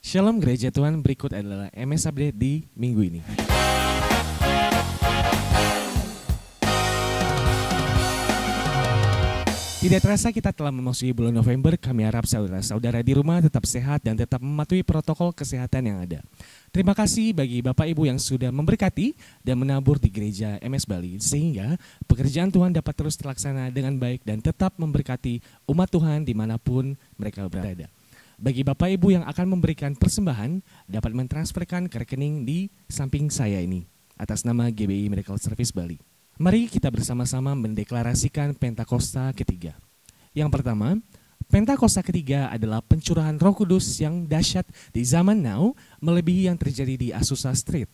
Shalom Gereja Tuhan, berikut adalah MS Update di minggu ini. Tidak terasa kita telah memasuki bulan November. Kami harap saudara-saudara di rumah tetap sehat dan tetap mematuhi protokol kesehatan yang ada. Terima kasih bagi Bapak Ibu yang sudah memberkati dan menabur di gereja MS Bali, sehingga pekerjaan Tuhan dapat terus terlaksana dengan baik dan tetap memberkati umat Tuhan dimanapun mereka berada. Bagi Bapak Ibu yang akan memberikan persembahan, dapat mentransferkan ke rekening di samping saya ini atas nama GBI Miracle Service Bali. Mari kita bersama-sama mendeklarasikan Pentakosta ketiga. Yang pertama, Pentakosta ketiga adalah pencurahan Roh Kudus yang dahsyat di zaman now melebihi yang terjadi di Azusa Street.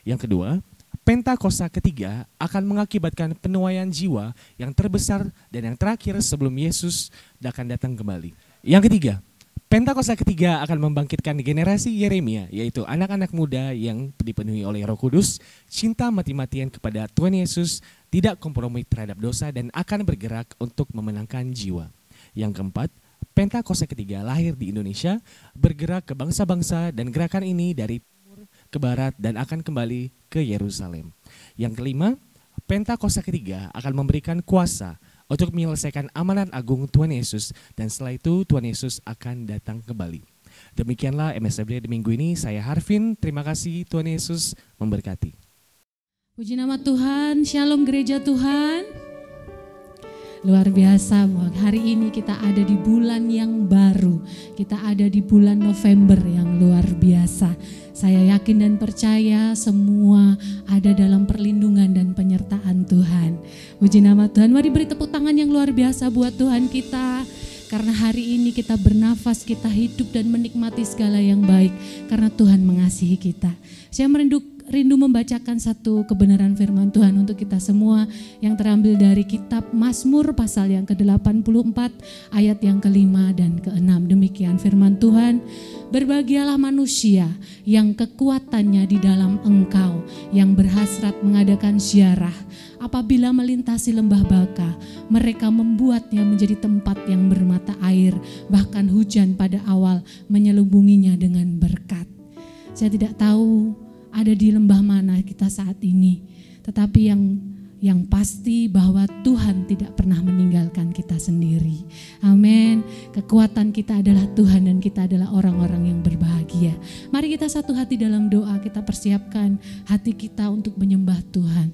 Yang kedua, Pentakosta ketiga akan mengakibatkan penuaian jiwa yang terbesar dan yang terakhir sebelum Yesus akan datang kembali. Yang ketiga, Pentakosta ketiga akan membangkitkan generasi Yeremia, yaitu anak-anak muda yang dipenuhi oleh Roh Kudus, cinta mati-matian kepada Tuhan Yesus, tidak kompromi terhadap dosa dan akan bergerak untuk memenangkan jiwa. Yang keempat, Pentakosta ketiga lahir di Indonesia, bergerak ke bangsa-bangsa dan gerakan ini dari timur ke barat dan akan kembali ke Yerusalem. Yang kelima, Pentakosta ketiga akan memberikan kuasa untuk menyelesaikan amanat agung Tuhan Yesus, dan setelah itu Tuhan Yesus akan datang kembali. Demikianlah MSFD di minggu ini. Saya Harvin, terima kasih, Tuhan Yesus memberkati. Puji nama Tuhan, Shalom Gereja Tuhan. Luar biasa, hari ini kita ada di bulan yang baru. Kita ada di bulan November yang luar biasa. Saya yakin dan percaya semua ada dalam perlindungan dan penyertaan Tuhan. Puji nama Tuhan, mari beri tepuk tangan yang luar biasa buat Tuhan kita. Karena hari ini kita bernafas, kita hidup dan menikmati segala yang baik. Karena Tuhan mengasihi kita. Saya rindu membacakan satu kebenaran firman Tuhan untuk kita semua yang terambil dari kitab Mazmur pasal yang ke-84 ayat yang ke-5 dan ke-6. Demikian firman Tuhan. Berbahagialah manusia yang kekuatannya di dalam Engkau, yang berhasrat mengadakan ziarah. Apabila melintasi lembah Baka, mereka membuatnya menjadi tempat yang bermata air, bahkan hujan pada awal menyelubunginya dengan berkat. Saya tidak tahu ada di lembah mana kita saat ini, tetapi yang pasti bahwa Tuhan tidak pernah meninggalkan kita sendiri. Amin. Kekuatan kita adalah Tuhan dan kita adalah orang-orang yang berbahagia. Mari kita satu hati dalam doa, kita persiapkan hati kita untuk menyembah Tuhan.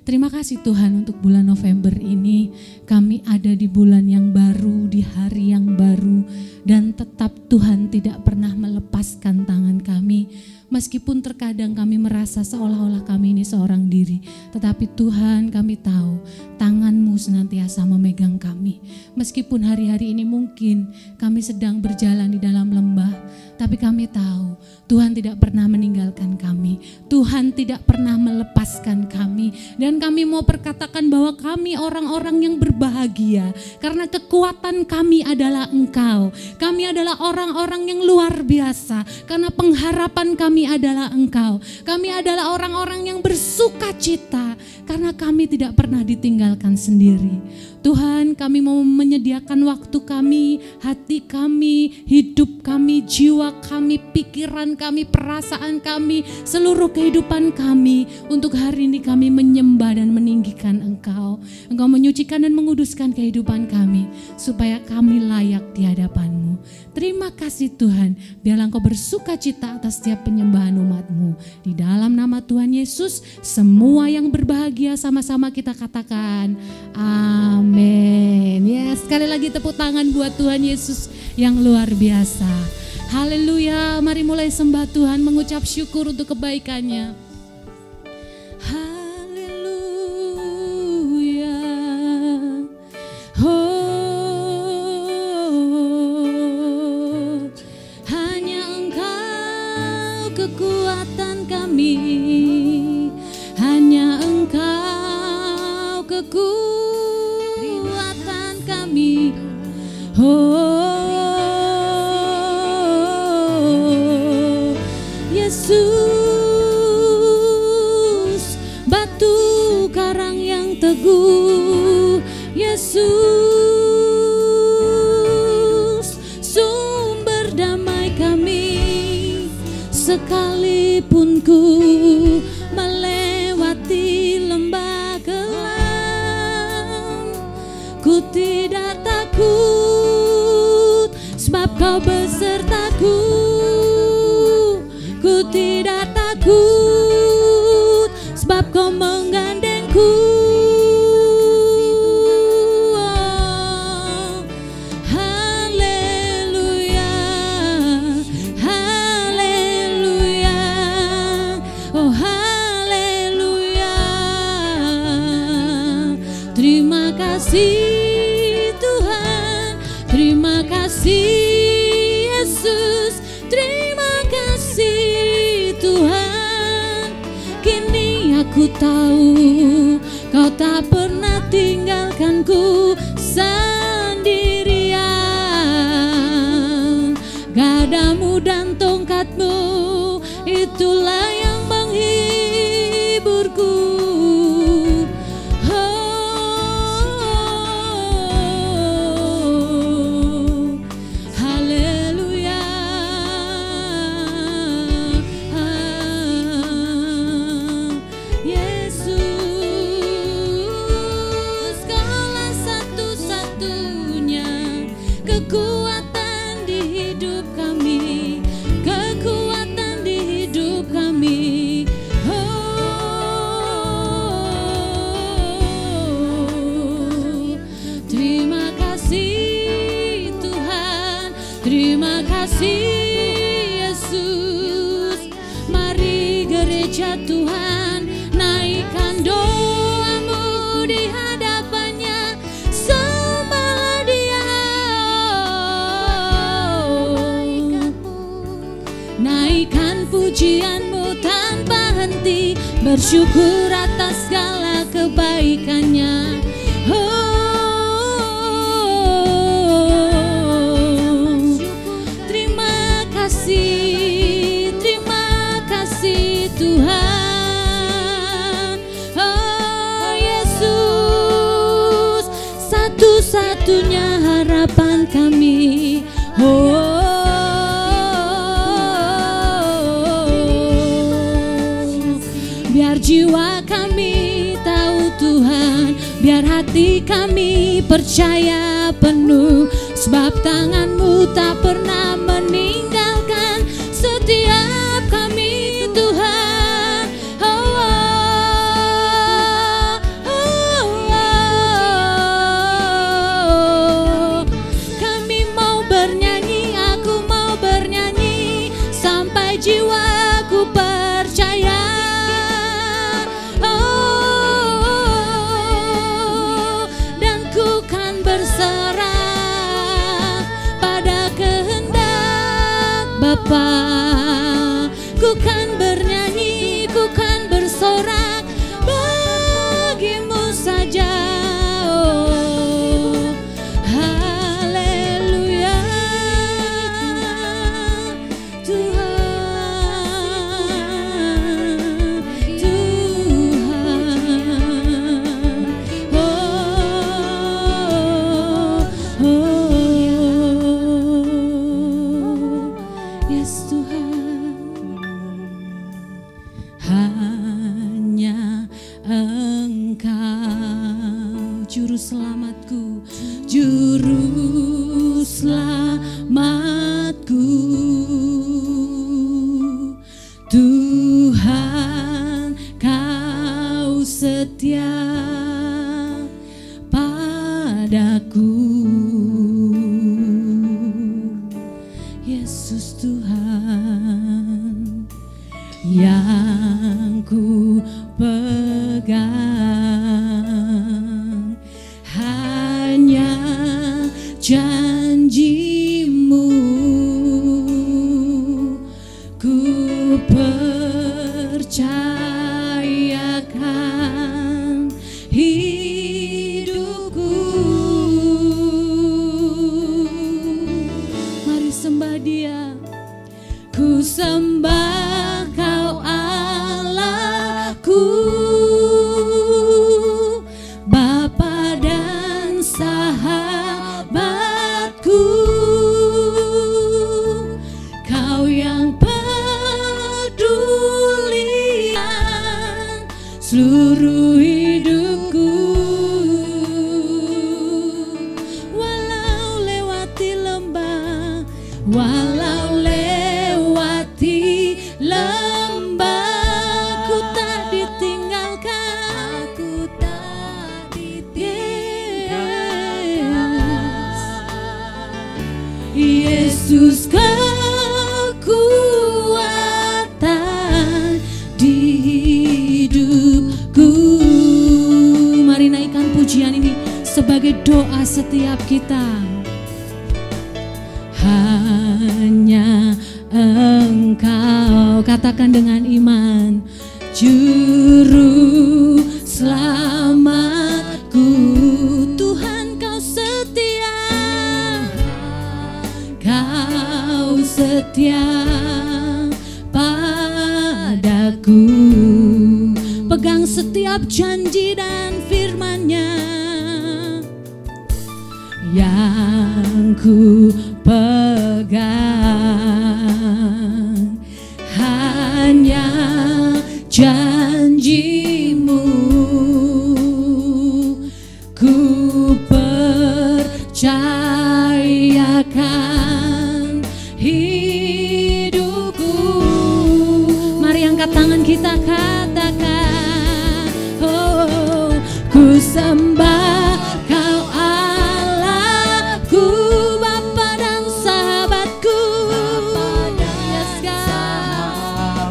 Terima kasih Tuhan untuk bulan November ini. Kami ada di bulan yang baru, di hari yang baru, dan tetap Tuhan tidak pernah melepaskan tangan kami. Meskipun terkadang kami merasa seolah-olah kami ini seorang diri, tetapi Tuhan, kami tahu tangan-Mu senantiasa memegang kami. Meskipun hari-hari ini mungkin kami sedang berjalan di dalam lembah, tapi kami tahu Tuhan tidak pernah meninggalkan kami. Tuhan tidak pernah melepaskan kami. Dan kami mau perkatakan bahwa kami orang-orang yang berbahagia karena kekuatan kami adalah Engkau. Kami adalah orang-orang yang luar biasa karena pengharapan kami adalah Engkau. Kami adalah orang-orang yang bersuka cita karena kami tidak pernah ditinggalkan sendiri. Tuhan, kami mau menyediakan waktu kami, hati kami, hidup kami, jiwa kami, pikiran kami, perasaan kami, seluruh kehidupan kami. Untuk hari ini kami menyembah dan meninggikan Engkau. Engkau menyucikan dan menguduskan kehidupan kami, supaya kami layak di hadapan-Mu. Terima kasih Tuhan, biarlah Engkau bersuka cita atas setiap penyembahan umat-Mu. Di dalam nama Tuhan Yesus, semua yang berbahagia sama-sama kita katakan, amin. Ya, sekali lagi tepuk tangan buat Tuhan Yesus yang luar biasa. Haleluya, mari mulai sembah Tuhan, mengucap syukur untuk kebaikannya. Haleluya. Oh, hanya Engkau kekuatan kami, hanya Engkau kekuatan kami. Oh, Yesus, batu karang yang teguh. Yesus, sumber damai kami. sekalipun ku melewati lembah kelam, ku tidak takut sebab kau besertaku. Ku tidak takut sebab kau menggandengku. Oh, haleluya, haleluya, oh haleluya. Terima kasih Tuhan, terima kasih Yesus, terima kasih Tuhan. Kini aku tahu kau tak pernah tinggalkanku sendirian. Gadamu dan tongkatmu itulah yang menghiburku. Terima kasih Yesus. Mari gereja Tuhan, naikkan doamu di hadapannya, sembahlah Dia. Naikkan pujianmu tanpa henti, bersyukur atas segala kebaikannya. Terima kasih Tuhan. Oh Yesus, satu-satunya harapan kami. Biar jiwa kami tahu Tuhan, biar hati kami percaya penuh, sebab tangan-Mu tak pernah meninggalkan setiap kami Tuhan. Kami mau bernyanyi, aku mau bernyanyi sampai jiwaku percaya. Dan ku kan berserah pada kehendak Bapa. Ku kan bernyanyi, ku kan bersorak bagimu saja. Oh, haleluya Tuhan, Tuhan. Yes Tuhan. Hanya Engkau juru selamatku, juru selamatku. Tuhan, Kau setia padaku. Yesus Tuhan, yang ku pegang hanya janji-Mu. Ku percayakan hidupku. Mari sembah Dia. Ku sembah Kau Allahku, Bapa dan sahabatku. Kau yang penuh sebagai doa setiap kita. Hanya Engkau, katakan dengan iman, juru selamatku. Tuhan Kau setia, Kau setia padaku. Pegang setiap janji dan firman-Nya yang ku pegang, hanya janji-Mu ku percayakan hidupku. Mari angkat tangan kita, katakan, oh, ku sembah Kau Allahku, Bapa dan sahabatku. Yes,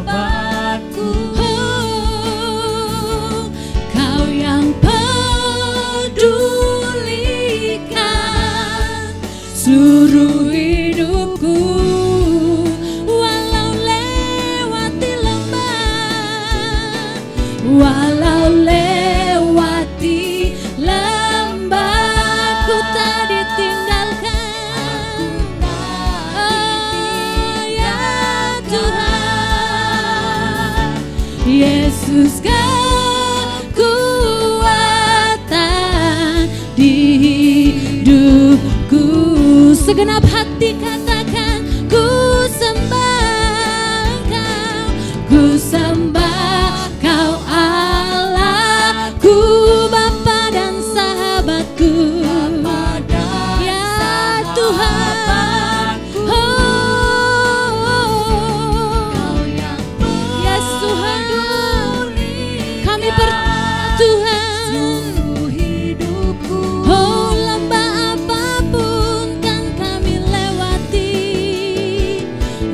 sahabatku. Oh, Kau yang pedulikan seluruh hidupku. Walau lewati lembah, walau lewati lembah, ku tak ditinggalkan. Oh ya Tuhan, Yesus kekuatan di hidupku. Segenap hati katakan, ku sembah Kau, ku sembah Kau Allahku, Bapa dan sahabatku. Ya Tuhan, oh, yes Tuhan, kami percaya Tuhan, oh lembah apapun kan kami lewati,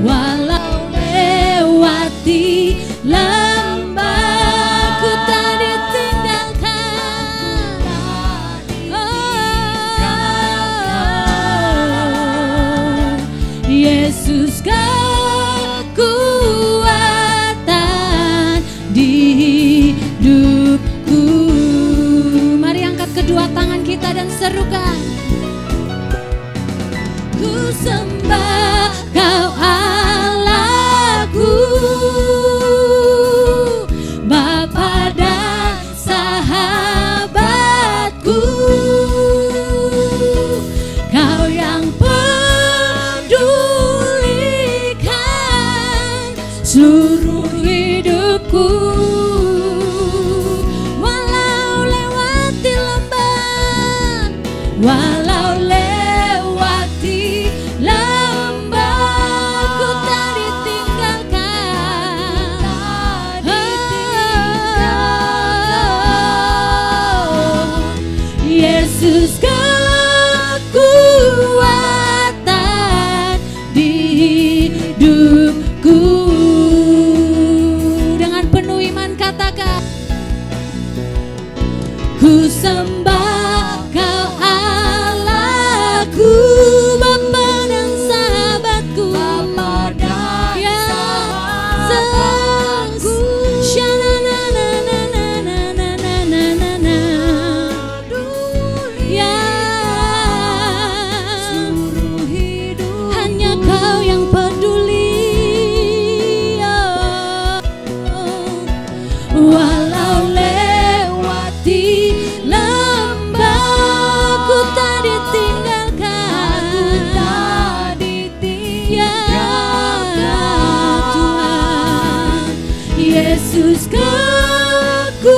walau lewati lembah, ku tak ditinggalkan. Oh, Yesus kekuatan di hidupku. Mari angkat kedua tangan kita dan serukan, ku sembah Kau Allahku, Bapa dan sahabatku. Kau yang pedulikan seluruh hidupku. Walau lewati lembah, walau lewati lembah, ku tak ditinggalkan. Oh, Yesus kekuatan di hidupku. Dengan penuh iman katakan, ku sembah Kau Allahku, Bapa dan sahabatku. Ya sahabatku. Sha-na-na-na-na-na-na-na-na-na. Ya hanya Kau yang peduli. Walau lewati lembah, ku tak ditinggalkan. Ya Tuhan, Yesus kekuatan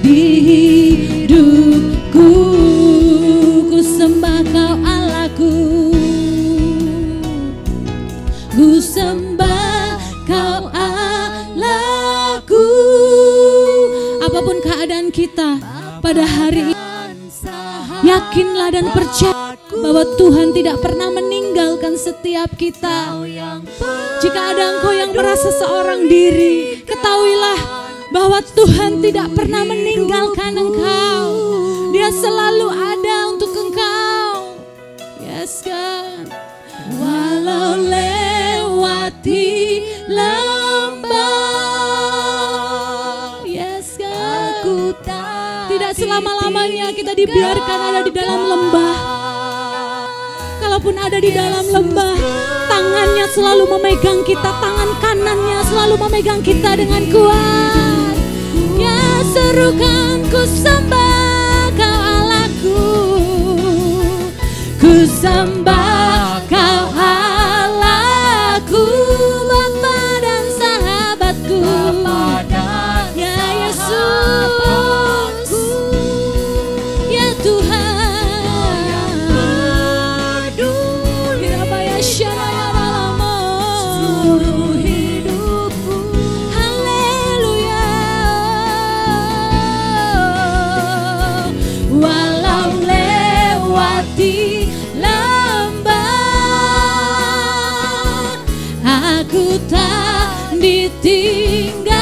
di hidupku. Ku sembah Kau Allahku, ku sembah Kau Allahku. Apapun keadaan kita pada hari ini, yakinlah dan percaya bahwa Tuhan tidak pernah meninggalkan setiap kita. Jika ada engkau yang merasa seorang diri, ketahuilah bahwa Tuhan tidak pernah meninggalkan engkau. Dia selalu ada untuk engkau. Yes God. Walau lewati lembah, yes God, tidak selama-lamanya kita dibiarkan ada di dalam lembah. Kalaupun ada di dalam lembah, tangannya selalu memegang kita, tangan kanannya selalu memegang kita dengan kuat. Ya, serukan ku sembah kau Allahku, ku sembah kau Allahku, Bapa dan sahabatku, ya Yesus, ya Tuhan, hirapa ya syaraya dalam seluruh hidupku, haleluya. Walau lewati lembah, aku tak ditinggalkan.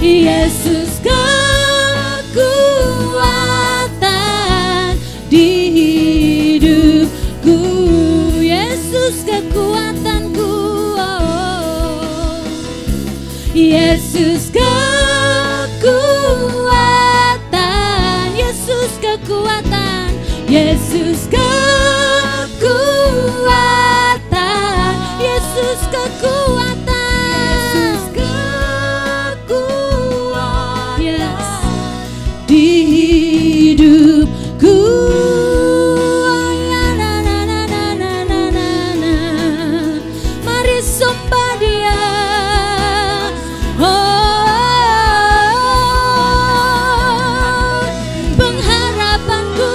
Yesus kekuatan di hidupku, Yesus kekuatanku, Yesus kekuatan, Yesus kekuatan, Yesus kekuatan, Yesus kekuatan, Yesus kekuatan, yes, di hidupku. Ya, na, na, na, na, na, na, na, na. Mari sembah Dia. Pengharapanku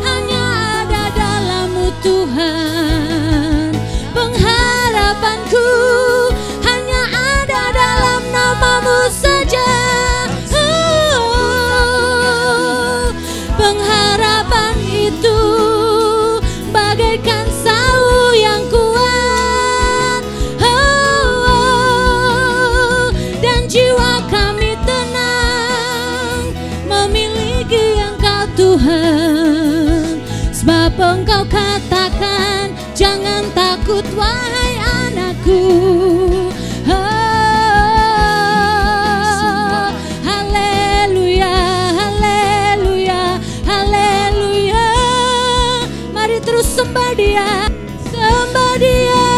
hanya ada dalam-Mu Tuhan. Pengharapanku hanya ada dalam nama-Mu saja. Pengharapan itu bagaikan sauh yang kuat, dan jiwa kami tenang memiliki Engkau Tuhan. Sebab Engkau katakan, jangan takut wahai anakku. Haleluya, haleluya, haleluya. Mari terus sembah Dia, sembah Dia.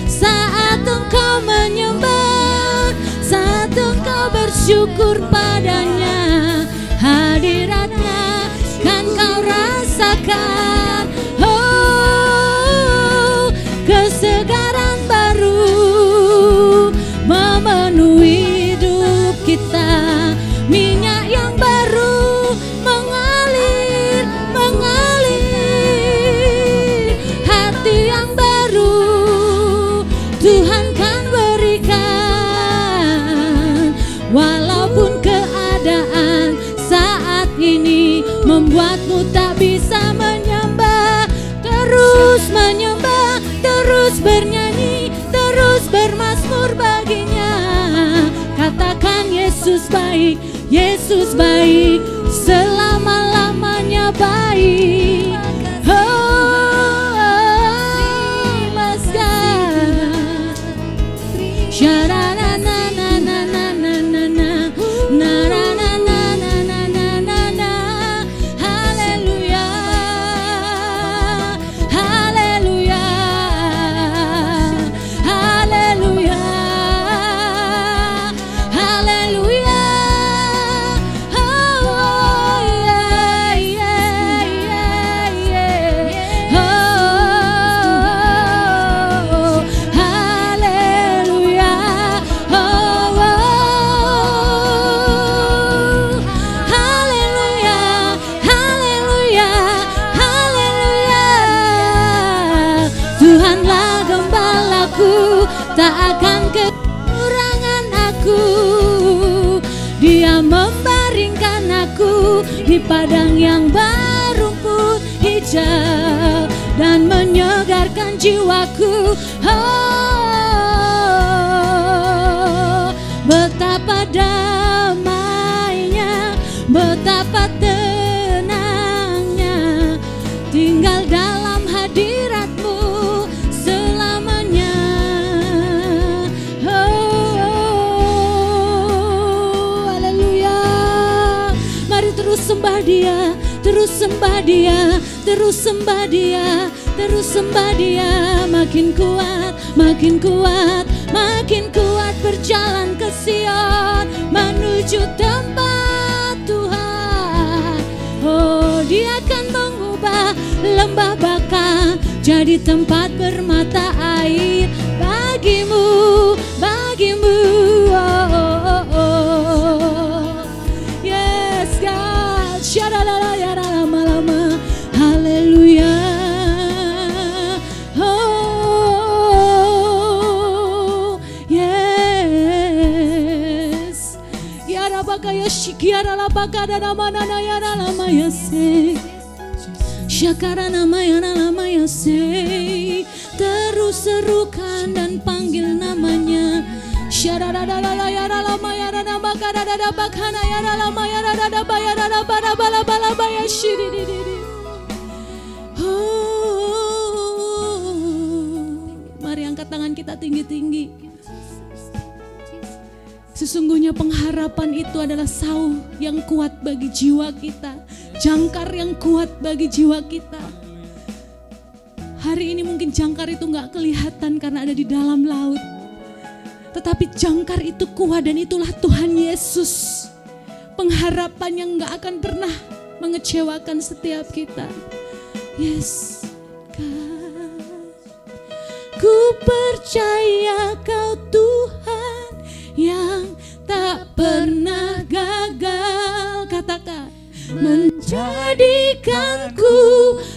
Saat engkau menyembah, saat engkau bersyukur padanya, hadiratnya kan kau rasakan. Oh, kesegaran baru memenuhi hidup kita. Minyak yang baru mengalir, mengalir. Hati yang baru Tuhan kan berikan. Walaupun keadaan saat ini membuatmu tak bisa menyembah, terus menyembah, terus bernyanyi, terus bermazmur baginya. Katakan Yesus baik, Yesus baik, selama-lamanya baik. Oh, Mas God. Syarananananananana, naranananananana. Haleluya, haleluya, haleluya, haleluya. Oh, yeah, yeah, yeah, yeah. Oh, haleluya. Oh, haleluya, haleluya, haleluya. Tuhanlah gembalaku, tak akan kekurangan aku. Dia membaringkan aku di padang yang berumput hijau dan menyegarkan jiwaku. Oh, tinggal dalam hadirat-Mu selamanya. Oh, haleluya. Mari terus sembah Dia, terus sembah Dia, terus sembah Dia, terus sembah Dia. Makin kuat, makin kuat, makin kuat berjalan ke Sion menuju tempat Tuhan. Oh, Dia akan mengubah lembah baka jadi tempat bermata air bagimu, bagimu. Oh, oh, oh, oh. Yes God, syaralala ya lama-lama. Haleluya. Oh, yes. Ya rabakaya shikiara labaka nama nana ya lama ya se. Syakara nama ya lama ya se. Terus serukan dan panggil namanya. Syarararara ya lama ya nama kadada bakana ya lama ya rada bayara bala bala bala baya shiri. Oh, mari angkat tangan kita tinggi-tinggi. Sesungguhnya pengharapan itu adalah sauh yang kuat bagi jiwa kita, jangkar yang kuat bagi jiwa kita. Hari ini mungkin jangkar itu gak kelihatan karena ada di dalam laut, tetapi jangkar itu kuat dan itulah Tuhan Yesus. Pengharapan yang gak akan pernah mengecewakan setiap kita. Yes, God. Ku percaya Kau Tuhan yang tak pernah gagal. Katakan, menjadikanku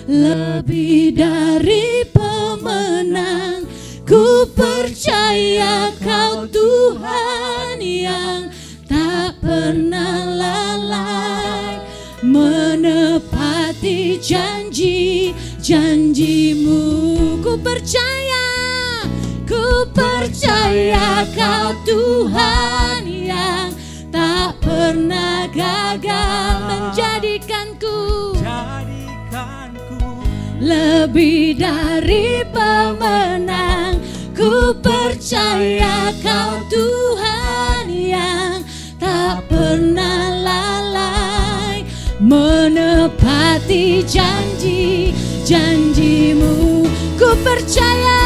lebih dari pemenang. Ku percaya Kau Tuhan yang tak pernah lalai, menepati janji-janjimu. Ku percaya Kau Tuhan yang tak pernah gagal, menjadikanku lebih dari pemenang. Ku percaya Kau Tuhan yang tak pernah lalai, menepati janji-janjimu. Ku percaya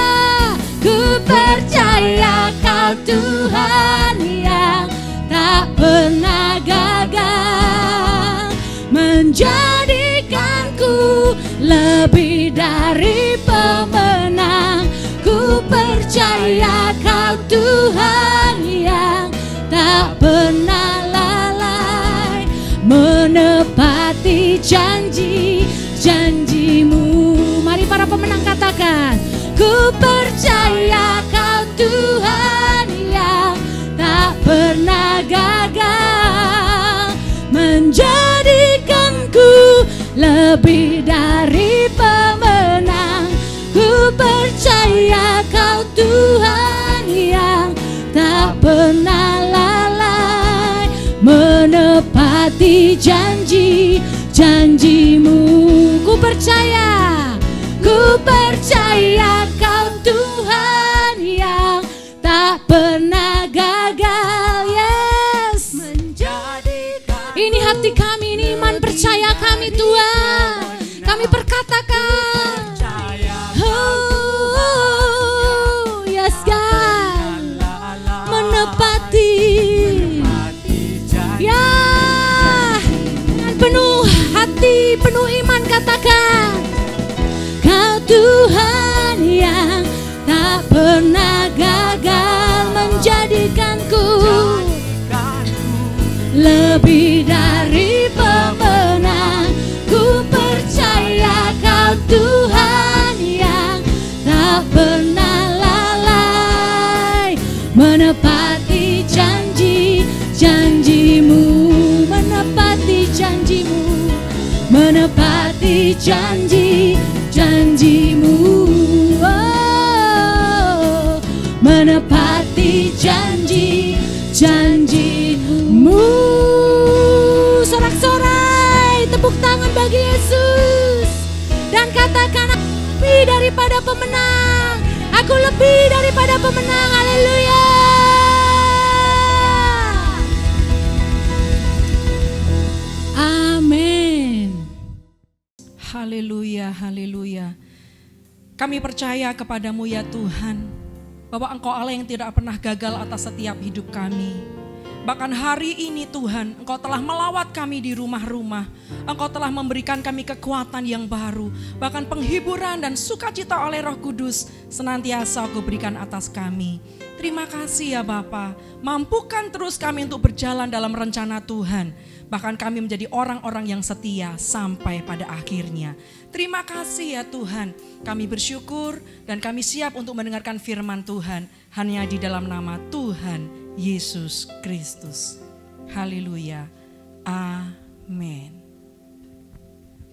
Kau Tuhan yang tak pernah gagal, menjadikanku lebih dari pemenang. Ku percaya Kau Tuhan yang tak pernah lalai, menepati janji-janjimu. Mari para pemenang katakan, ku percaya Kau Tuhan yang tak pernah gagal, menjadikanku lebih dari pemenang. Ku percaya Kau Tuhan yang tak pernah lalai, menepati janji-janjimu. Ku percaya Kau Tuhan yang tak pernah gagal. Yes, ini hati kami, ini iman percaya kami Tuhan. Kami perkatakan, oh yes God, menepati. Ya, dengan penuh hati, penuh iman katakan, Kau Tuhan yang tak pernah gagal, menjadikanku lebih dari pemenang. Ku percaya Kau Tuhan yang tak pernah lalai, menepati janji-janjimu, menepati janjimu, menepati janji-janjimu. Oh, menepati janji-janjimu. Sorak-sorai, tepuk tangan bagi Yesus. Dan daripada pemenang. Aku lebih daripada pemenang. Haleluya. Amin. Haleluya, haleluya. Kami percaya kepadamu ya Tuhan, bahwa Engkau Allah yang tidak pernah gagal atas setiap hidup kami. Bahkan hari ini Tuhan, Engkau telah melawat kami di rumah-rumah. Engkau telah memberikan kami kekuatan yang baru. Bahkan penghiburan dan sukacita oleh Roh Kudus senantiasa Kau berikan atas kami. Terima kasih ya Bapa. Mampukan terus kami untuk berjalan dalam rencana Tuhan. Bahkan kami menjadi orang-orang yang setia sampai pada akhirnya. Terima kasih ya Tuhan. Kami bersyukur dan kami siap untuk mendengarkan firman Tuhan. Hanya di dalam nama Tuhan Yesus Kristus. Haleluya. Amin.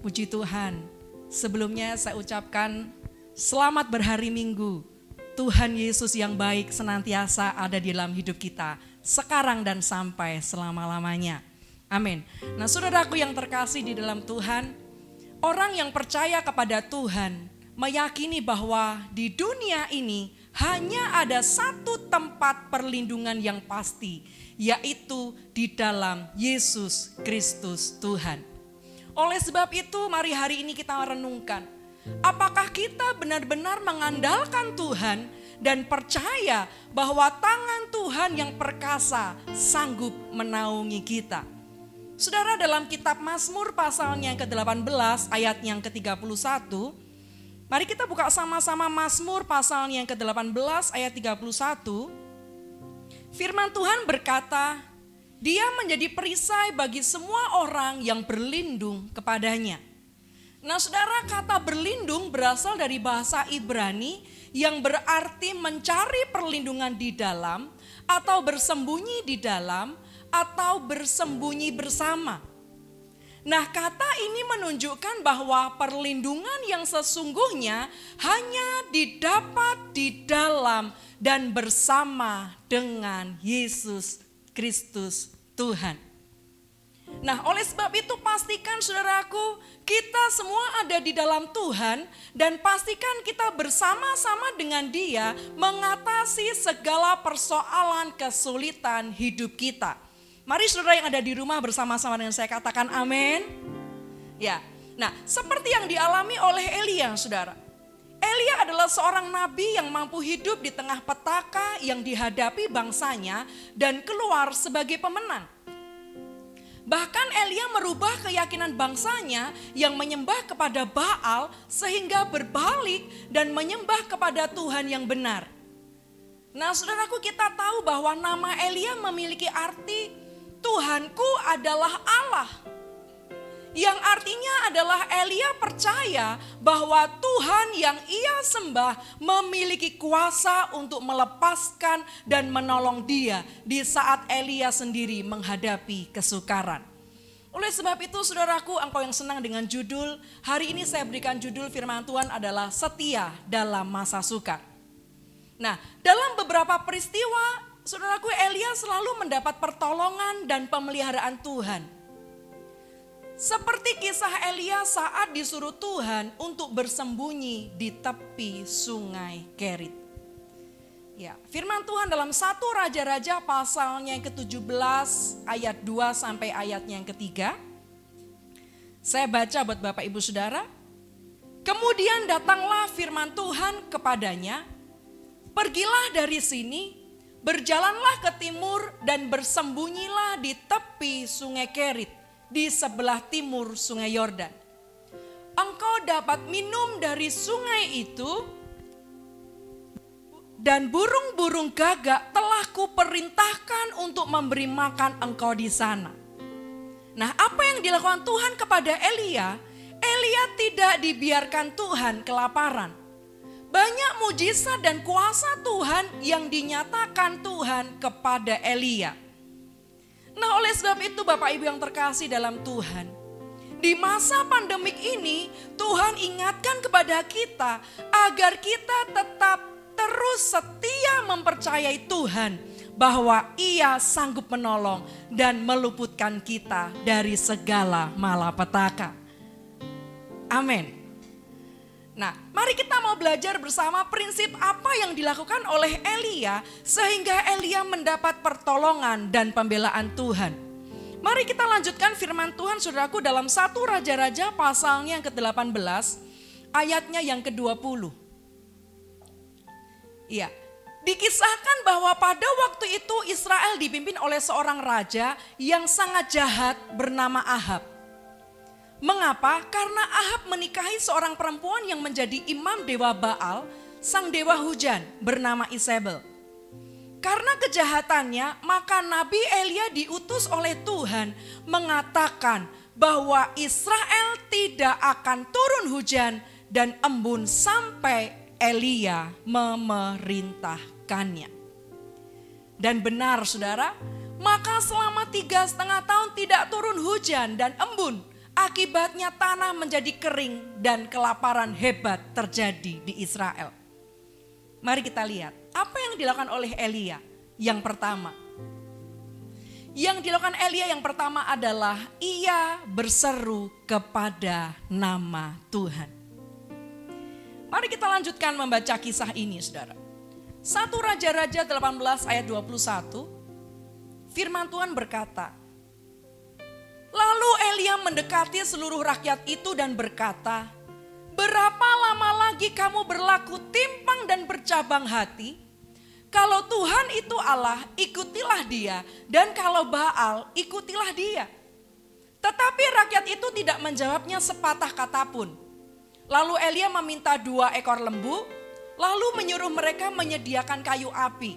Puji Tuhan. Sebelumnya saya ucapkan selamat berhari Minggu. Tuhan Yesus yang baik senantiasa ada di dalam hidup kita. Sekarang dan sampai selama-lamanya. Amin. Nah saudaraku yang terkasih di dalam Tuhan, orang yang percaya kepada Tuhan meyakini bahwa di dunia ini hanya ada satu tempat perlindungan yang pasti, yaitu di dalam Yesus Kristus Tuhan. Oleh sebab itu mari hari ini kita renungkan, apakah kita benar-benar mengandalkan Tuhan dan percaya bahwa tangan Tuhan yang perkasa sanggup menaungi kita. Saudara, dalam kitab Mazmur pasalnya yang ke-18 ayat yang ke-31, mari kita buka sama-sama Mazmur pasalnya yang ke-18 ayat 31. Firman Tuhan berkata, Dia menjadi perisai bagi semua orang yang berlindung kepadanya. Nah saudara, kata berlindung berasal dari bahasa Ibrani yang berarti mencari perlindungan di dalam atau bersembunyi di dalam atau bersembunyi bersama. Nah kata ini menunjukkan bahwa perlindungan yang sesungguhnya hanya didapat di dalam dan bersama dengan Yesus Kristus Tuhan. Nah oleh sebab itu pastikan saudaraku, kita semua ada di dalam Tuhan dan pastikan kita bersama-sama dengan Dia mengatasi segala persoalan kesulitan hidup kita. Mari saudara yang ada di rumah bersama-sama dengan saya katakan amin. Ya, nah seperti yang dialami oleh Elia saudara. Elia adalah seorang nabi yang mampu hidup di tengah petaka yang dihadapi bangsanya dan keluar sebagai pemenang. Bahkan Elia merubah keyakinan bangsanya yang menyembah kepada Baal sehingga berbalik dan menyembah kepada Tuhan yang benar. Nah saudaraku, kita tahu bahwa nama Elia memiliki arti Tuhanku adalah Allah. Yang artinya adalah Elia percaya bahwa Tuhan yang ia sembah memiliki kuasa untuk melepaskan dan menolong dia di saat Elia sendiri menghadapi kesukaran. Oleh sebab itu saudaraku, engkau yang senang dengan judul, hari ini saya berikan judul firman Tuhan adalah setia dalam masa sukar. Nah dalam beberapa peristiwa saudaraku, Elia selalu mendapat pertolongan dan pemeliharaan Tuhan. Seperti kisah Elia saat disuruh Tuhan untuk bersembunyi di tepi sungai Kerit. Ya, firman Tuhan dalam 1 Raja-Raja pasalnya yang ke-17 ayat 2 sampai ayatnya yang ke-3. Saya baca buat Bapak Ibu Saudara. Kemudian datanglah firman Tuhan kepadanya, pergilah dari sini, berjalanlah ke timur dan bersembunyilah di tepi sungai Kerit, di sebelah timur sungai Yordan. Engkau dapat minum dari sungai itu, dan burung-burung gagak telah kuperintahkan untuk memberi makan engkau di sana. Nah apa yang dilakukan Tuhan kepada Elia? Elia tidak dibiarkan Tuhan kelaparan. Banyak mujizat dan kuasa Tuhan yang dinyatakan Tuhan kepada Elia. Nah oleh sebab itu Bapak Ibu yang terkasih dalam Tuhan, di masa pandemik ini Tuhan ingatkan kepada kita agar kita tetap terus setia mempercayai Tuhan bahwa Ia sanggup menolong dan meluputkan kita dari segala malapetaka. Amin. Nah, mari kita mau belajar bersama prinsip apa yang dilakukan oleh Elia sehingga Elia mendapat pertolongan dan pembelaan Tuhan. Mari kita lanjutkan firman Tuhan saudaraku dalam 1 Raja-Raja pasalnya yang ke-18 ayatnya yang ke-20. Iya, dikisahkan bahwa pada waktu itu Israel dipimpin oleh seorang raja yang sangat jahat bernama Ahab. Mengapa? Karena Ahab menikahi seorang perempuan yang menjadi imam dewa Baal, sang dewa hujan bernama Isabel. Karena kejahatannya, maka Nabi Elia diutus oleh Tuhan mengatakan bahwa Israel tidak akan turun hujan dan embun sampai Elia memerintahkannya. Dan benar saudara, maka selama 3,5 tahun tidak turun hujan dan embun. Akibatnya tanah menjadi kering dan kelaparan hebat terjadi di Israel. Mari kita lihat apa yang dilakukan oleh Elia. Yang dilakukan Elia yang pertama adalah ia berseru kepada nama Tuhan. Mari kita lanjutkan membaca kisah ini saudara. 1 Raja-Raja 18 ayat 21, firman Tuhan berkata, lalu Elia mendekati seluruh rakyat itu dan berkata, berapa lama lagi kamu berlaku timpang dan bercabang hati? Kalau Tuhan itu Allah, ikutilah dia, dan kalau Baal, ikutilah dia. Tetapi rakyat itu tidak menjawabnya sepatah kata pun. Lalu Elia meminta 2 ekor lembu, lalu menyuruh mereka menyediakan kayu api.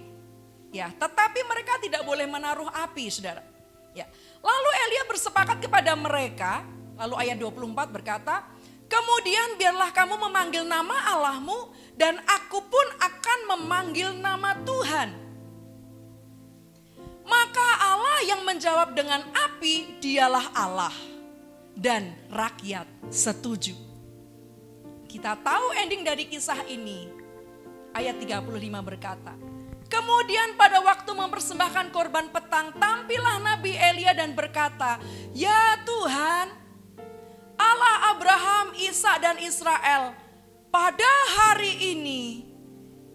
Ya, tetapi mereka tidak boleh menaruh api, saudara. Ya. Lalu Elia bersepakat kepada mereka, lalu ayat 24 berkata, kemudian biarlah kamu memanggil nama Allahmu dan aku pun akan memanggil nama Tuhan. Maka Allah yang menjawab dengan api, dialah Allah. Dan rakyat setuju. Kita tahu ending dari kisah ini. Ayat 35 berkata, kemudian pada waktu mempersembahkan korban petang, tampillah Nabi Elia dan berkata, ya Tuhan, Allah Abraham, Ishak dan Israel, pada hari ini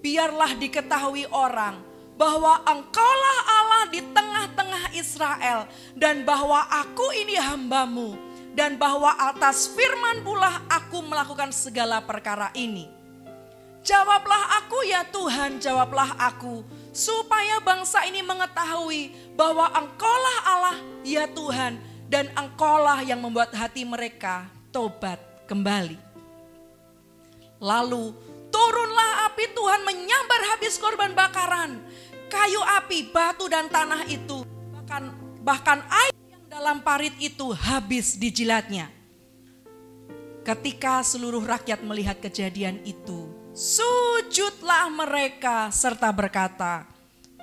biarlah diketahui orang bahwa Engkaulah Allah di tengah-tengah Israel dan bahwa aku ini hamba-Mu dan bahwa atas firman pula aku melakukan segala perkara ini. Jawablah aku ya Tuhan, jawablah aku, supaya bangsa ini mengetahui bahwa Engkaulah Allah ya Tuhan dan Engkaulah yang membuat hati mereka tobat kembali. Lalu turunlah api Tuhan menyambar habis korban bakaran, kayu api, batu dan tanah itu, bahkan air yang dalam parit itu habis dijilatnya. Ketika seluruh rakyat melihat kejadian itu, sujudlah mereka serta berkata,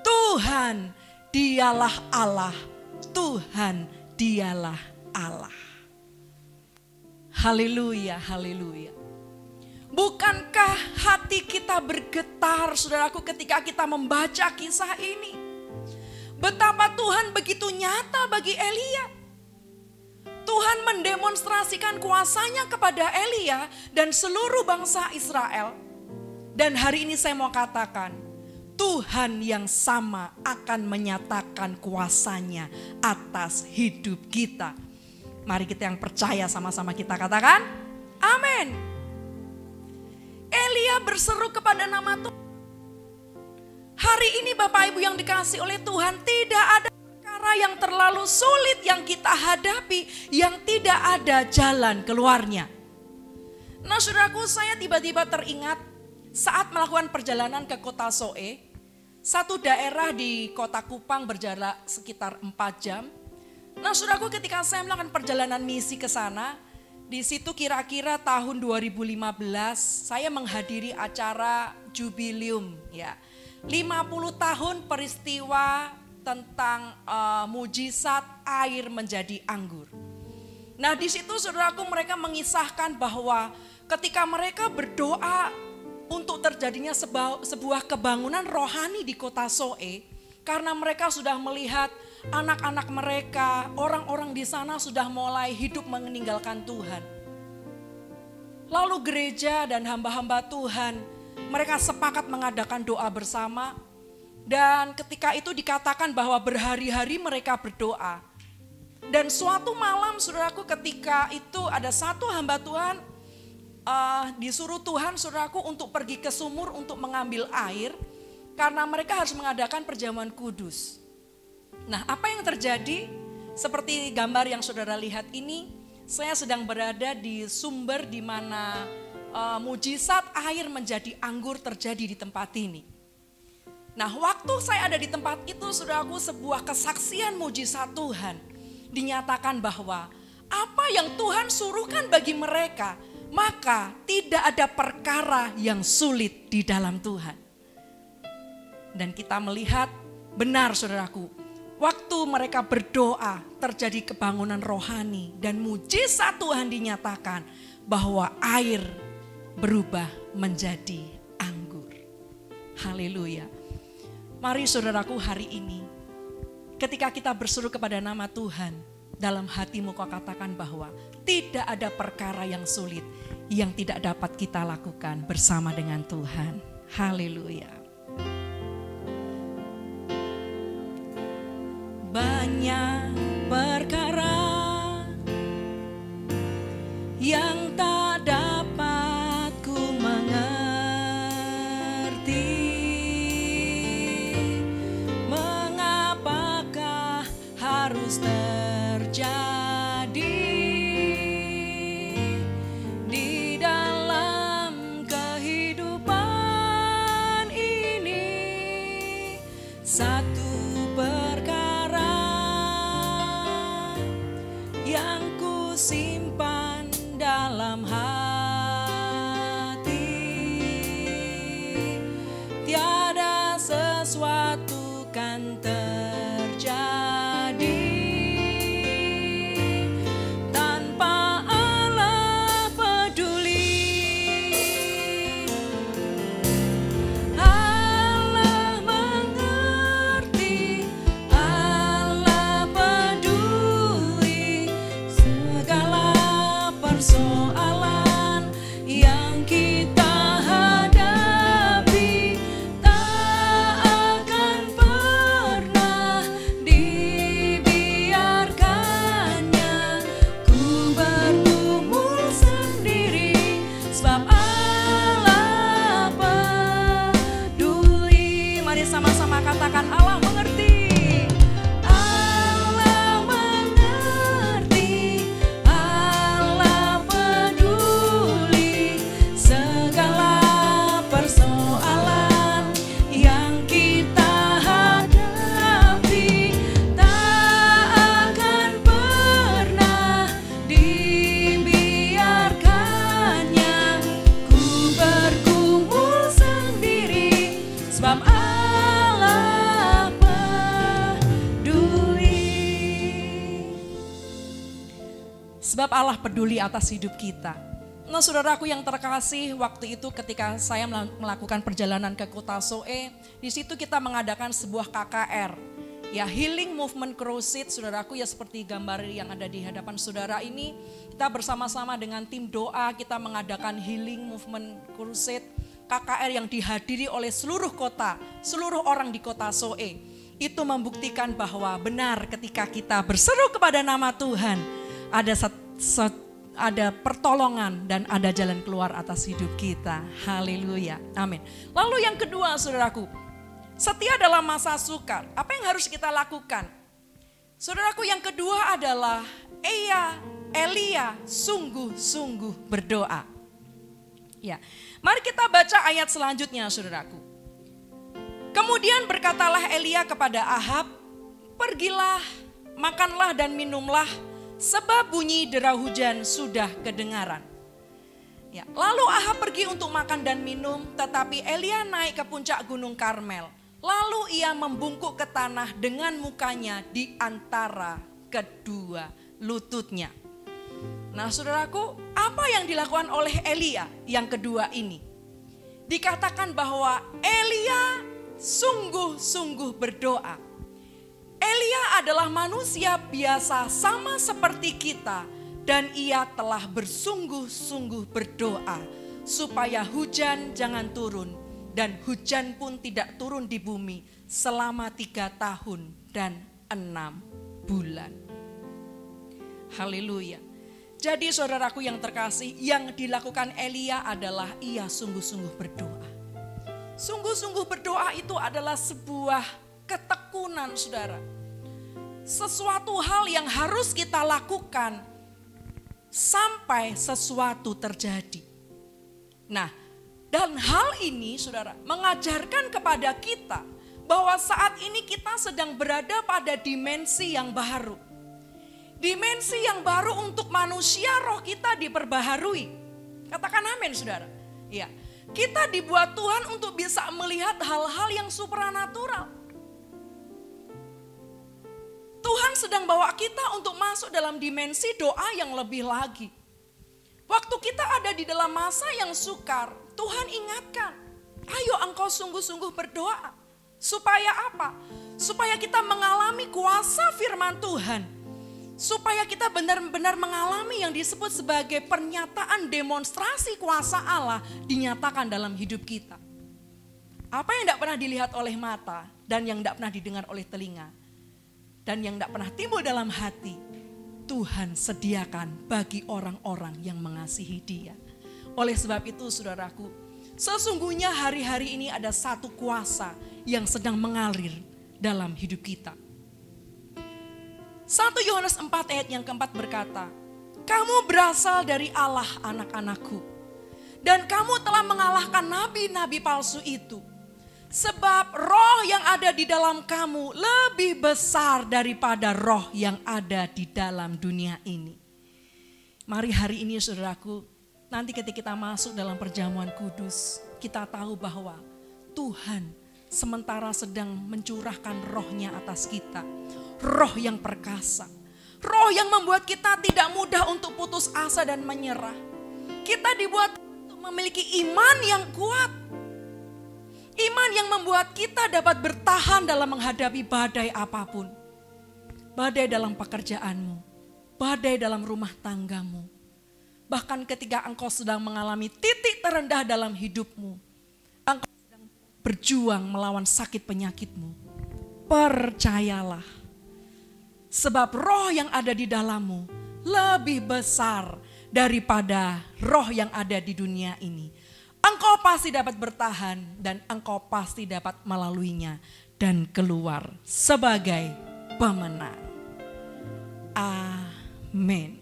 Tuhan dialah Allah, Tuhan dialah Allah. Haleluya, haleluya. Bukankah hati kita bergetar saudaraku ketika kita membaca kisah ini? Betapa Tuhan begitu nyata bagi Elia. Tuhan mendemonstrasikan kuasanya kepada Elia dan seluruh bangsa Israel. Dan hari ini saya mau katakan, Tuhan yang sama akan menyatakan kuasanya atas hidup kita. Mari kita yang percaya sama-sama kita katakan, amin. Elia berseru kepada nama Tuhan. Hari ini Bapak Ibu yang dikasihi oleh Tuhan, tidak ada perkara yang terlalu sulit yang kita hadapi yang tidak ada jalan keluarnya. Nah saudaraku, saya tiba-tiba teringat saat melakukan perjalanan ke kota Soe, satu daerah di kota Kupang berjarak sekitar 4 jam. Nah saudaraku, ketika saya melakukan perjalanan misi ke sana, di situ kira-kira tahun 2015 saya menghadiri acara jubileum ya. 50 tahun peristiwa tentang mujizat air menjadi anggur. Nah di situ saudaraku, mereka mengisahkan bahwa ketika mereka berdoa untuk terjadinya sebuah kebangunan rohani di kota Soe, karena mereka sudah melihat anak-anak mereka, orang-orang di sana sudah mulai hidup meninggalkan Tuhan. Lalu gereja dan hamba-hamba Tuhan, mereka sepakat mengadakan doa bersama. Dan ketika itu dikatakan bahwa berhari-hari mereka berdoa. Dan suatu malam saudaraku, ketika itu ada satu hamba Tuhan, disuruh Tuhan saudaraku untuk pergi ke sumur untuk mengambil air. Karena mereka harus mengadakan perjamuan kudus. Nah, apa yang terjadi? Seperti gambar yang saudara lihat ini, saya sedang berada di sumber di mana mujizat air menjadi anggur terjadi di tempat ini. Nah, waktu saya ada di tempat itu, saudaraku, sebuah kesaksian mujizat Tuhan. Dinyatakan bahwa apa yang Tuhan suruhkan bagi mereka, maka tidak ada perkara yang sulit di dalam Tuhan. Dan kita melihat benar saudaraku, waktu mereka berdoa terjadi kebangunan rohani dan mujizat Tuhan dinyatakan bahwa air berubah menjadi anggur. Haleluya. Mari saudaraku, hari ini ketika kita berseru kepada nama Tuhan, dalam hatimu kau katakan bahwa tidak ada perkara yang sulit yang tidak dapat kita lakukan bersama dengan Tuhan. Haleluya. Banyak perkara yang tak dapat ku mengerti. Mengapakah harus terjadi di dalam kehidupan ini? Satu yang ku simpan dalam hati, tiada sesuatu kan terjadi tanpa Allah peduli. Allah mengerti, Allah peduli persoalan yang kita hadapi, tak akan pernah dibiarkannya ku bergumul sendiri, sebab Allah peduli. Mari sama-sama katakan, Allah mengerti. Sebab Allah peduli atas hidup kita. Nah, saudaraku yang terkasih, waktu itu ketika saya melakukan perjalanan ke kota Soe, di situ kita mengadakan sebuah KKR, ya, Healing Movement Crusade. Saudaraku, ya seperti gambar yang ada di hadapan saudara ini, kita bersama-sama dengan tim doa kita mengadakan Healing Movement Crusade, KKR yang dihadiri oleh seluruh kota, seluruh orang di kota Soe. Itu membuktikan bahwa benar ketika kita berseru kepada nama Tuhan, ada pertolongan dan ada jalan keluar atas hidup kita. Haleluya, amin. Lalu yang kedua saudaraku, setia dalam masa sukar. Apa yang harus kita lakukan? Saudaraku, yang kedua adalah Elia sungguh-sungguh berdoa. Ya, mari kita baca ayat selanjutnya saudaraku. Kemudian berkatalah Elia kepada Ahab, pergilah, makanlah dan minumlah, sebab bunyi dera hujan sudah kedengaran. Ya, lalu Ahab pergi untuk makan dan minum, tetapi Elia naik ke puncak gunung Karmel. Lalu ia membungkuk ke tanah dengan mukanya di antara kedua lututnya. Nah saudaraku, apa yang dilakukan oleh Elia yang kedua ini? Dikatakan bahwa Elia sungguh-sungguh berdoa. Elia adalah manusia biasa sama seperti kita, Dan ia telah bersungguh-sungguh berdoa supaya hujan jangan turun, dan hujan pun tidak turun di bumi selama 3 tahun dan 6 bulan. Haleluya. Jadi saudaraku yang terkasih, yang dilakukan Elia adalah ia sungguh-sungguh berdoa. Sungguh-sungguh berdoa itu adalah sebuah ketekunan, saudara. Sesuatu hal yang harus kita lakukan sampai sesuatu terjadi. Nah, dan hal ini saudara mengajarkan kepada kita bahwa saat ini kita sedang berada pada dimensi yang baru. Dimensi yang baru untuk manusia, roh kita diperbaharui. Katakan amin saudara. Ya, kita dibuat Tuhan untuk bisa melihat hal-hal yang supranatural. Tuhan sedang bawa kita untuk masuk dalam dimensi doa yang lebih lagi. Waktu kita ada di dalam masa yang sukar, Tuhan ingatkan, ayo engkau sungguh-sungguh berdoa. Supaya apa? Supaya kita mengalami kuasa firman Tuhan. Supaya kita benar-benar mengalami yang disebut sebagai pernyataan demonstrasi kuasa Allah dinyatakan dalam hidup kita. Apa yang tidak pernah dilihat oleh mata dan yang tidak pernah didengar oleh telinga. Dan yang tidak pernah timbul dalam hati, Tuhan sediakan bagi orang-orang yang mengasihi Dia. Oleh sebab itu saudaraku, sesungguhnya hari-hari ini ada satu kuasa yang sedang mengalir dalam hidup kita. 1 Yohanes 4 ayat yang keempat berkata, kamu berasal dari Allah anak-anakku, dan kamu telah mengalahkan nabi-nabi palsu itu. Sebab roh yang ada di dalam kamu lebih besar daripada roh yang ada di dalam dunia ini. Mari hari ini saudaraku, nanti ketika kita masuk dalam perjamuan kudus, kita tahu bahwa Tuhan sementara sedang mencurahkan rohnya atas kita. Roh yang perkasa, roh yang membuat kita tidak mudah untuk putus asa dan menyerah. Kita dibuat untuk memiliki iman yang kuat. Iman yang membuat kita dapat bertahan dalam menghadapi badai apapun. Badai dalam pekerjaanmu, badai dalam rumah tanggamu. Bahkan ketika engkau sedang mengalami titik terendah dalam hidupmu, engkau sedang berjuang melawan sakit penyakitmu. Percayalah, sebab roh yang ada di dalammu lebih besar daripada roh yang ada di dunia ini. Engkau pasti dapat bertahan dan engkau pasti dapat melaluinya dan keluar sebagai pemenang. Amin.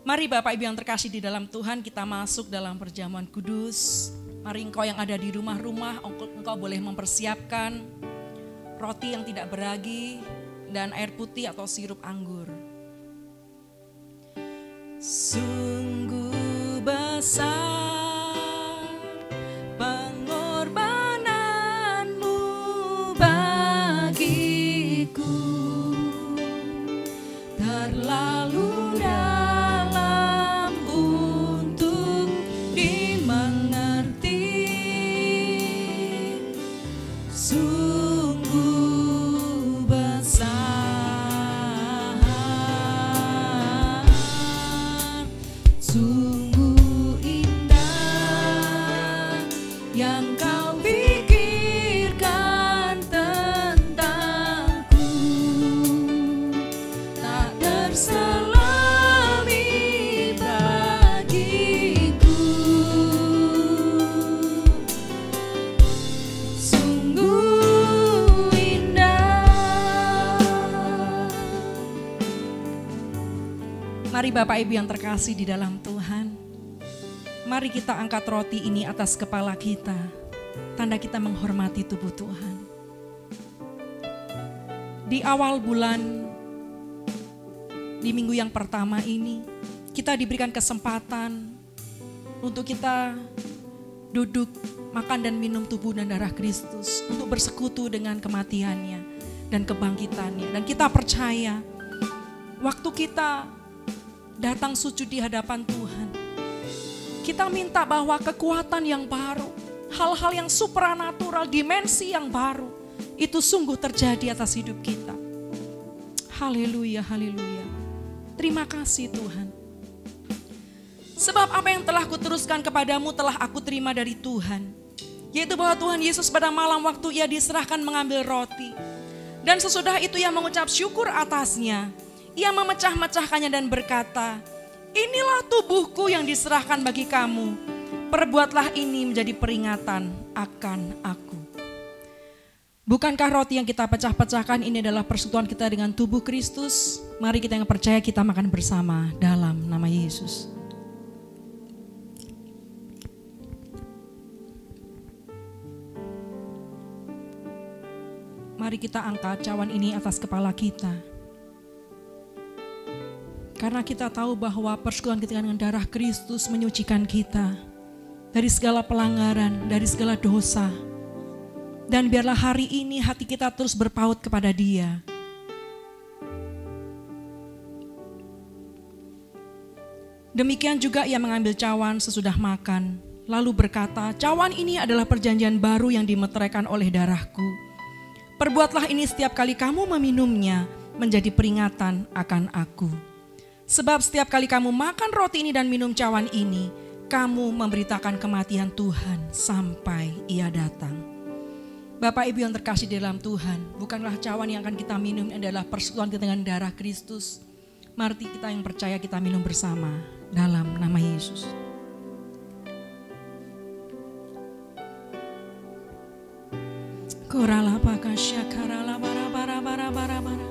Mari Bapak Ibu yang terkasih di dalam Tuhan, kita masuk dalam perjamuan kudus. Mari engkau yang ada di rumah-rumah, engkau boleh mempersiapkan roti yang tidak beragi dan air putih atau sirup anggur. Sungguh besar terlalu dalam untuk dimengerti. Sungguh besar, sungguh indah yang kau pikirkan tentangku. Tak terselami bagiku. Sungguh indah. Mari Bapak Ibu yang terkasih di dalam Tuhan, mari kita angkat roti ini atas kepala kita, tanda kita menghormati tubuh Tuhan. Di awal bulan, di minggu yang pertama ini, kita diberikan kesempatan untuk kita duduk, makan dan minum tubuh dan darah Kristus, untuk bersekutu dengan kematiannya dan kebangkitannya. Dan kita percaya, waktu kita datang sujud di hadapan Tuhan, kita minta bahwa kekuatan yang baru, hal-hal yang supranatural, dimensi yang baru, itu sungguh terjadi atas hidup kita. Haleluya, haleluya. Terima kasih Tuhan. Sebab apa yang telah kuteruskan kepadamu telah aku terima dari Tuhan. Yaitu bahwa Tuhan Yesus pada malam waktu ia diserahkan mengambil roti. Dan sesudah itu ia mengucap syukur atasnya. Ia memecah-mecahkannya dan berkata, inilah tubuhku yang diserahkan bagi kamu. Perbuatlah ini menjadi peringatan akan aku. Bukankah roti yang kita pecah-pecahkan ini adalah persekutuan kita dengan tubuh Kristus? Mari kita yang percaya kita makan bersama dalam nama Yesus. Mari kita angkat cawan ini atas kepala kita. Karena kita tahu bahwa persekutuan kita dengan darah Kristus menyucikan kita dari segala pelanggaran, dari segala dosa. Dan biarlah hari ini hati kita terus berpaut kepada Dia. Demikian juga ia mengambil cawan sesudah makan, lalu berkata, cawan ini adalah perjanjian baru yang dimeteraikan oleh darahku. Perbuatlah ini setiap kali kamu meminumnya menjadi peringatan akan aku. Sebab setiap kali kamu makan roti ini dan minum cawan ini, kamu memberitakan kematian Tuhan sampai ia datang. Bapak Ibu yang terkasih di dalam Tuhan, bukanlah cawan yang akan kita minum adalah persekutuan kita dengan darah Kristus. Mari kita yang percaya kita minum bersama dalam nama Yesus. Korala pakasya karala bara bara bara bara bara.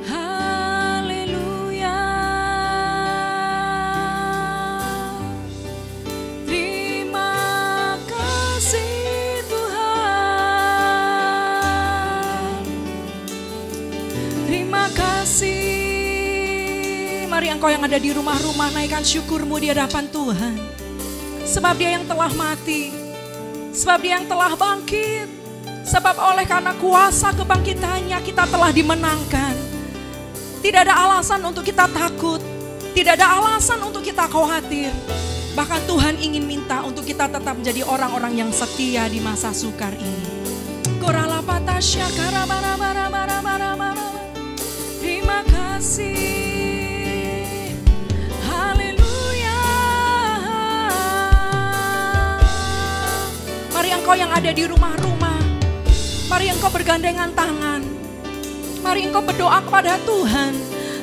Haleluya. Terima kasih Tuhan. Terima kasih. Mari engkau yang ada di rumah-rumah naikkan syukurmu di hadapan Tuhan. Sebab Dia yang telah mati. Sebab Dia yang telah bangkit. Sebab oleh karena kuasa kebangkitannya kita telah dimenangkan. Tidak ada alasan untuk kita takut. Tidak ada alasan untuk kita khawatir. Bahkan Tuhan ingin minta untuk kita tetap menjadi orang-orang yang setia di masa sukar ini. Terima kasih. Mari engkau yang ada di rumah-rumah, mari engkau bergandengan tangan, mari engkau berdoa kepada Tuhan.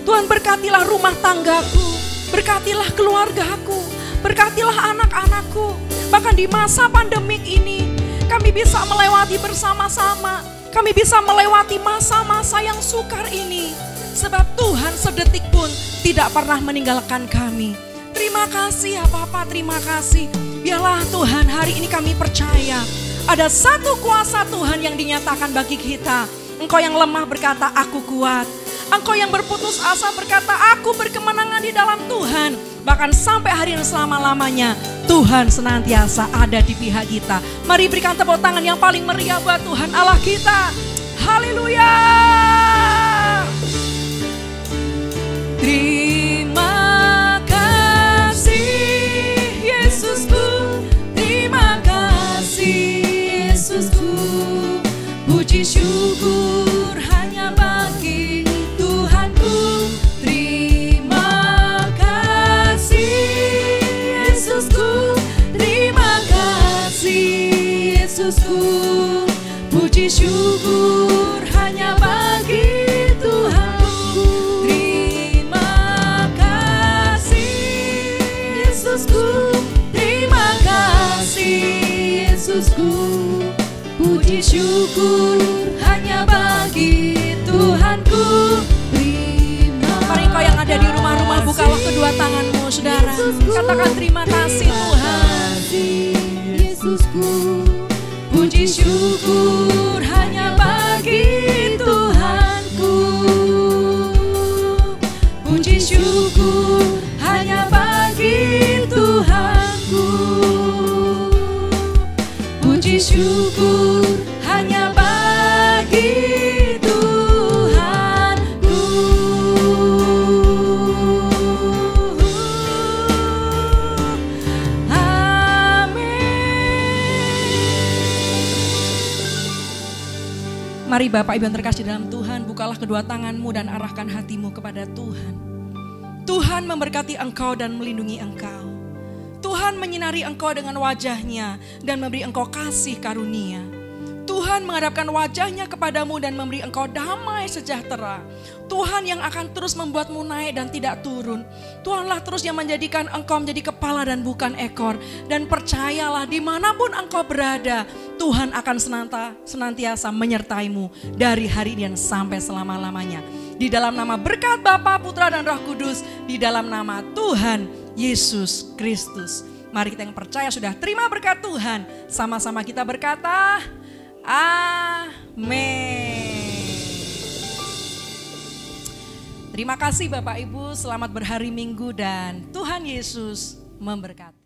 Tuhan berkatilah rumah tanggaku, berkatilah keluargaku, berkatilah anak-anakku. Bahkan di masa pandemik ini, kami bisa melewati bersama-sama, kami bisa melewati masa-masa yang sukar ini. Sebab Tuhan sedetik pun tidak pernah meninggalkan kami. Terima kasih ya Bapa, terima kasih. Biarlah Tuhan hari ini kami percaya ada satu kuasa Tuhan yang dinyatakan bagi kita. Engkau yang lemah berkata aku kuat. Engkau yang berputus asa berkata aku berkemenangan di dalam Tuhan. Bahkan sampai hari yang selama-lamanya Tuhan senantiasa ada di pihak kita. Mari berikan tepuk tangan yang paling meriah buat Tuhan Allah kita. Haleluya. Terima puji syukur hanya bagi Tuhanku. Terima kasih Yesusku. Terima kasih Yesusku. Puji syukur hanya bagi Tuhanku. Terima kasih Yesusku. Terima kasih Yesusku. Puji syukur hanya bagi Tuhanku. Mari engkau yang ada di rumah-rumah bukalah kedua tanganmu saudara. Katakan terima kasih Tuhan. Yesusku. Puji syukur hanya bagi Tuhanku. Puji syukur hanya bagi Tuhanku. Puji syukur hanya bagi Tuhanku. Amin. Mari Bapak Ibu yang terkasih dalam Tuhan, bukalah kedua tanganmu dan arahkan hatimu kepada Tuhan. Tuhan memberkati engkau dan melindungi engkau. Tuhan menyinari engkau dengan wajahnya dan memberi engkau kasih karunia. Tuhan menghadapkan wajahnya kepadamu dan memberi engkau damai sejahtera. Tuhan yang akan terus membuatmu naik dan tidak turun. Tuhanlah terus yang menjadikan engkau menjadi kepala dan bukan ekor. Dan percayalah dimanapun engkau berada, Tuhan akan senantiasa menyertaimu dari hari ini dan sampai selama-lamanya. Di dalam nama berkat Bapa, Putra dan Roh Kudus, di dalam nama Tuhan Yesus Kristus. Mari kita yang percaya sudah terima berkat Tuhan. Sama-sama kita berkata, amin. Terima kasih Bapak Ibu, selamat berhari Minggu dan Tuhan Yesus memberkati.